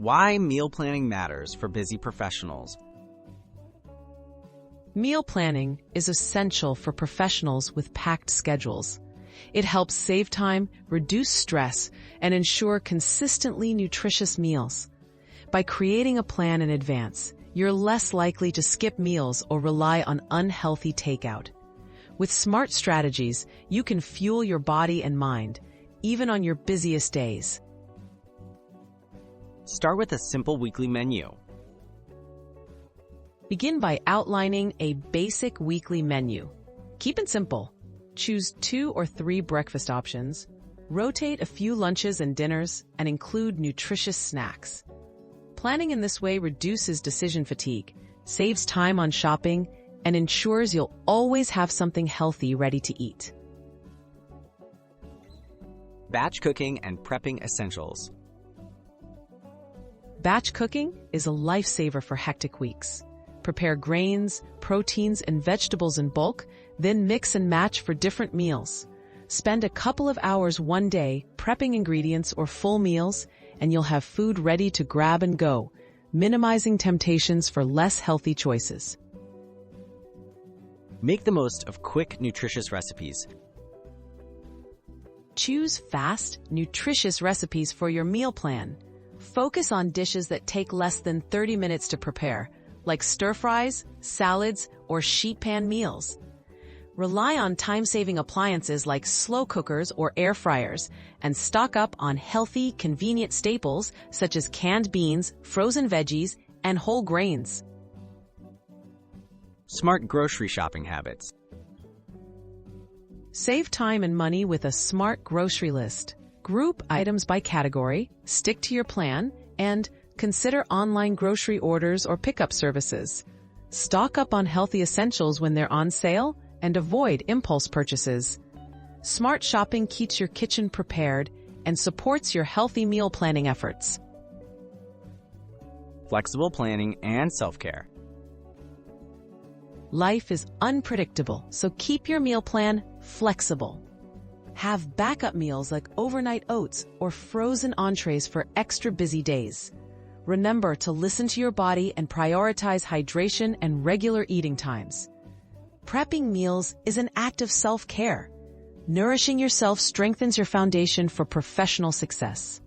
Why meal planning matters for busy professionals. Meal planning is essential for professionals with packed schedules. It helps save time, reduce stress, and ensure consistently nutritious meals. By creating a plan in advance, you're less likely to skip meals or rely on unhealthy takeout. With smart strategies, you can fuel your body and mind, even on your busiest days. Start with a simple weekly menu. Begin by outlining a basic weekly menu. Keep it simple. Choose 2 or 3 breakfast options, rotate a few lunches and dinners, and include nutritious snacks. Planning in this way reduces decision fatigue, saves time on shopping, and ensures you'll always have something healthy ready to eat. Batch cooking and prepping essentials. Batch cooking is a lifesaver for hectic weeks. Prepare grains, proteins, and vegetables in bulk, then mix and match for different meals. Spend a couple of hours one day prepping ingredients or full meals, and you'll have food ready to grab and go, minimizing temptations for less healthy choices. Make the most of quick, nutritious recipes. Choose fast, nutritious recipes for your meal plan. Focus on dishes that take less than 30 minutes to prepare, like stir-fries, salads, or sheet pan meals. Rely on time-saving appliances like slow cookers or air fryers, and stock up on healthy, convenient staples such as canned beans, frozen veggies, and whole grains. Smart grocery shopping habits. Save time and money with a smart grocery list. Group items by category, stick to your plan, and consider online grocery orders or pickup services. Stock up on healthy essentials when they're on sale and avoid impulse purchases. Smart shopping keeps your kitchen prepared and supports your healthy meal planning efforts. Flexible planning and self-care. Life is unpredictable, so keep your meal plan flexible. Have backup meals like overnight oats or frozen entrees for extra busy days. Remember to listen to your body and prioritize hydration and regular eating times. Prepping meals is an act of self-care. Nourishing yourself strengthens your foundation for professional success.